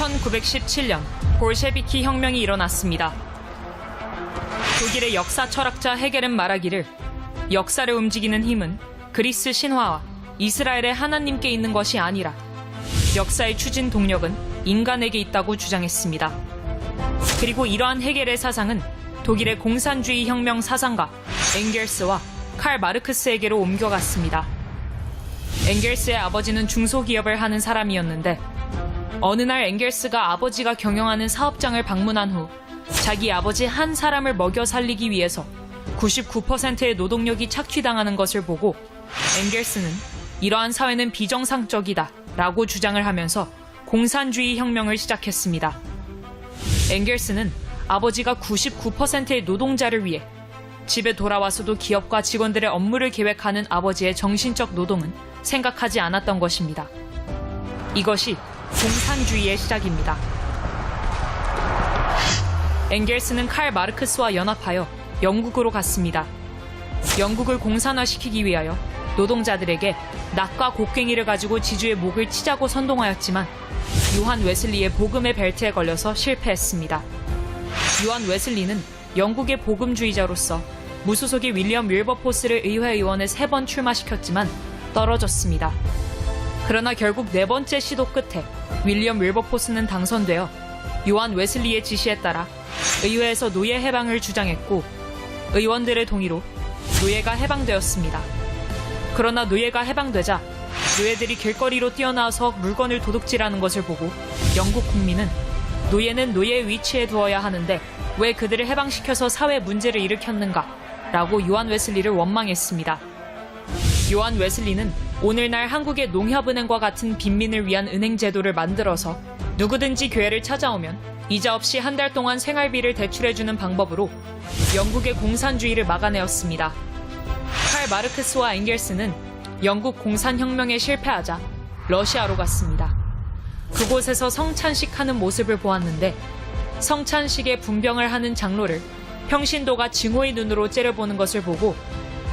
1917년 볼셰비키 혁명이 일어났습니다. 독일의 역사 철학자 헤겔은 말하기를 역사를 움직이는 힘은 그리스 신화와 이스라엘의 하나님께 있는 것이 아니라 역사의 추진 동력은 인간에게 있다고 주장했습니다. 그리고 이러한 헤겔의 사상은 독일의 공산주의 혁명 사상가 엥겔스와 칼 마르크스에게로 옮겨갔습니다. 엥겔스의 아버지는 중소기업을 하는 사람이었는데 어느 날 엥겔스가 아버지가 경영하는 사업장을 방문한 후 자기 아버지 한 사람을 먹여 살리기 위해서 99%의 노동력이 착취당하는 것을 보고 엥겔스는 이러한 사회는 비정상적이다 라고 주장을 하면서 공산주의 혁명을 시작했습니다. 엥겔스는 아버지가 99%의 노동자를 위해 집에 돌아와서도 기업과 직원들의 업무를 계획하는 아버지의 정신적 노동은 생각하지 않았던 것입니다. 이것이 공산주의의 시작입니다. 엥겔스는 칼 마르크스와 연합하여 영국으로 갔습니다. 영국을 공산화시키기 위하여 노동자들에게 낫과 곡괭이를 가지고 지주의 목을 치자고 선동하였지만 요한 웨슬리의 복음의 벨트에 걸려서 실패했습니다. 요한 웨슬리는 영국의 복음주의자로서 무소속의 윌리엄 윌버포스를 의회 의원에 3번 출마시켰지만 떨어졌습니다. 그러나 결국 4번째 시도 끝에 윌리엄 윌버포스는 당선되어 요한 웨슬리의 지시에 따라 의회에서 노예 해방을 주장했고 의원들의 동의로 노예가 해방되었습니다. 그러나 노예가 해방되자 노예들이 길거리로 뛰어나와서 물건을 도둑질하는 것을 보고 영국 국민은 노예는 노예의 위치에 두어야 하는데 왜 그들을 해방시켜서 사회 문제를 일으켰는가 라고 요한 웨슬리를 원망했습니다. 요한 웨슬리는 오늘날 한국의 농협은행과 같은 빈민을 위한 은행 제도를 만들어서 누구든지 교회를 찾아오면 이자 없이 한 달 동안 생활비를 대출해주는 방법으로 영국의 공산주의를 막아내었습니다. 칼 마르크스와 엥겔스는 영국 공산혁명에 실패하자 러시아로 갔습니다. 그곳에서 성찬식하는 모습을 보았는데 성찬식에 분병을 하는 장로를 평신도가 증오의 눈으로 째려보는 것을 보고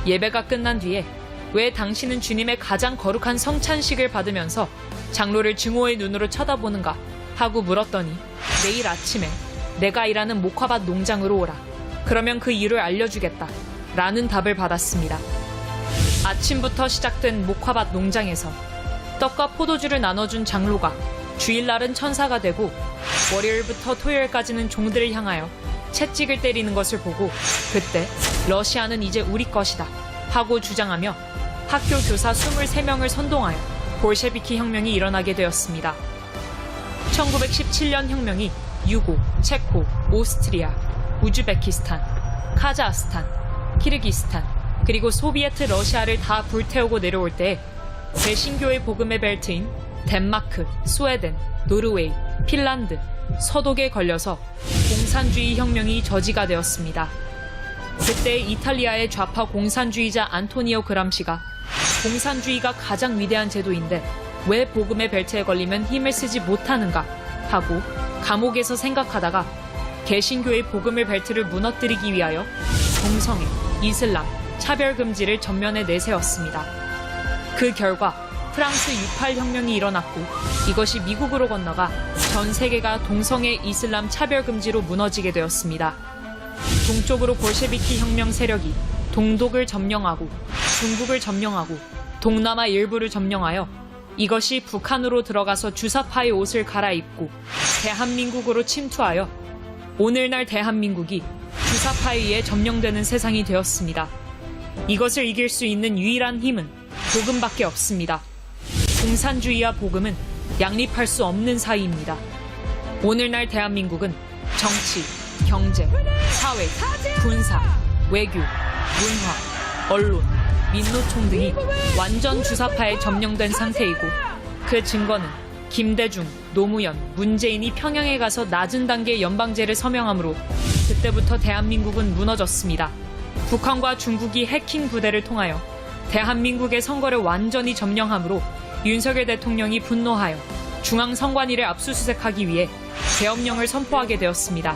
예배가 끝난 뒤에 왜 당신은 주님의 가장 거룩한 성찬식을 받으면서 장로를 증오의 눈으로 쳐다보는가 하고 물었더니 내일 아침에 내가 일하는 목화밭 농장으로 오라. 그러면 그 이유를 알려주겠다. 라는 답을 받았습니다. 아침부터 시작된 목화밭 농장에서 떡과 포도주를 나눠준 장로가 주일날은 천사가 되고 월요일부터 토요일까지는 종들을 향하여 채찍을 때리는 것을 보고 그때 러시아는 이제 우리 것이다 하고 주장하며 학교 교사 23명을 선동하여 볼셰비키 혁명이 일어나게 되었습니다. 1917년 혁명이 유고, 체코, 오스트리아, 우즈베키스탄, 카자흐스탄, 키르기스탄, 그리고 소비에트 러시아를 다 불태우고 내려올 때에 개신교의 복음의 벨트인 덴마크, 스웨덴, 노르웨이, 핀란드, 서독에 걸려서 공산주의 혁명이 저지가 되었습니다. 그때 이탈리아의 좌파 공산주의자 안토니오 그람시가 공산주의가 가장 위대한 제도인데 왜 복음의 벨트에 걸리면 힘을 쓰지 못하는가 하고 감옥에서 생각하다가 개신교의 복음의 벨트를 무너뜨리기 위하여 동성애, 이슬람, 차별금지를 전면에 내세웠습니다. 그 결과 프랑스 68혁명이 일어났고 이것이 미국으로 건너가 전 세계가 동성애, 이슬람 차별금지로 무너지게 되었습니다. 동쪽으로 볼셰비키 혁명 세력이 동독을 점령하고 중국을 점령하고 동남아 일부를 점령하여 이것이 북한으로 들어가서 주사파의 옷을 갈아입고 대한민국으로 침투하여 오늘날 대한민국이 주사파에 의해 점령되는 세상이 되었습니다. 이것을 이길 수 있는 유일한 힘은 복음밖에 없습니다. 공산주의와 복음은 양립할 수 없는 사이입니다. 오늘날 대한민국은 정치, 경제, 사회, 군사, 외교, 문화, 언론, 민노총 등이 완전 주사파에 점령된 상태이고 그 증거는 김대중, 노무현, 문재인이 평양에 가서 낮은 단계 연방제를 서명함으로 그때부터 대한민국은 무너졌습니다. 북한과 중국이 해킹 부대를 통하여 대한민국의 선거를 완전히 점령함으로 윤석열 대통령이 분노하여 중앙선관위를 압수수색하기 위해 계엄령을 선포하게 되었습니다.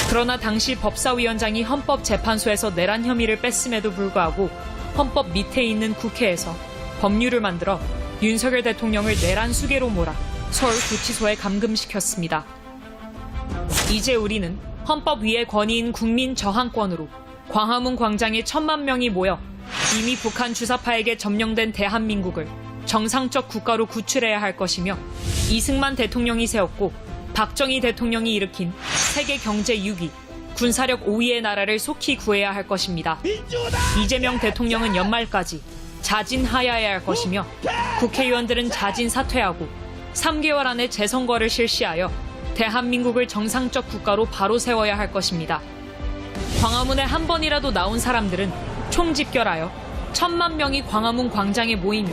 그러나 당시 법사위원장이 헌법재판소에서 내란 혐의를 뺐음에도 불구하고 헌법 밑에 있는 국회에서 법률을 만들어 윤석열 대통령을 내란 수괴로 몰아 서울구치소에 감금시켰습니다. 이제 우리는 헌법 위의 권위인 국민 저항권으로 광화문 광장에 1,000만 명이 모여 이미 북한 주사파에게 점령된 대한민국을 정상적 국가로 구출해야 할 것이며 이승만 대통령이 세웠고 박정희 대통령이 일으킨 세계 경제 6위, 군사력 5위의 나라를 속히 구해야 할 것입니다. 이재명 대통령은 연말까지 자진하야해야 할 것이며 국회의원들은 자진 사퇴하고 3개월 안에 재선거를 실시하여 대한민국을 정상적 국가로 바로 세워야 할 것입니다. 광화문에 한 번이라도 나온 사람들은 총집결하여 1,000만 명이 광화문 광장에 모이면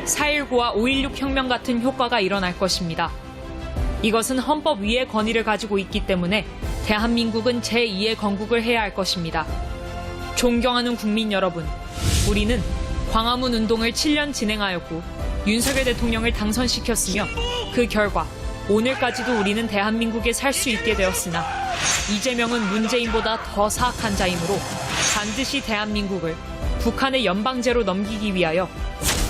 4.19와 5.16 혁명 같은 효과가 일어날 것입니다. 이것은 헌법 위의 권위를 가지고 있기 때문에 대한민국은 제2의 건국을 해야 할 것입니다. 존경하는 국민 여러분, 우리는 광화문 운동을 7년 진행하였고 윤석열 대통령을 당선시켰으며 그 결과 오늘까지도 우리는 대한민국에 살 수 있게 되었으나 이재명은 문재인보다 더 사악한 자이므로 반드시 대한민국을 북한의 연방제로 넘기기 위하여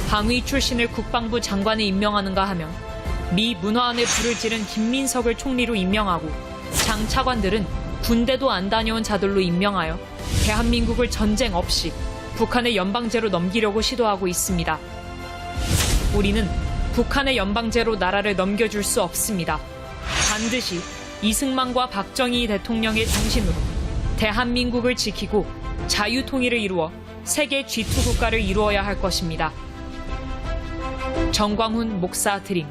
방위 출신을 국방부 장관에 임명하는가 하면 미 문화안에 불을 지른 김민석을 총리로 임명하고 장 차관들은 군대도 안 다녀온 자들로 임명하여 대한민국을 전쟁 없이 북한의 연방제로 넘기려고 시도하고 있습니다. 우리는 북한의 연방제로 나라를 넘겨줄 수 없습니다. 반드시 이승만과 박정희 대통령의 정신으로 대한민국을 지키고 자유통일을 이루어 세계 G2 국가를 이루어야 할 것입니다. 정광훈 목사 드림.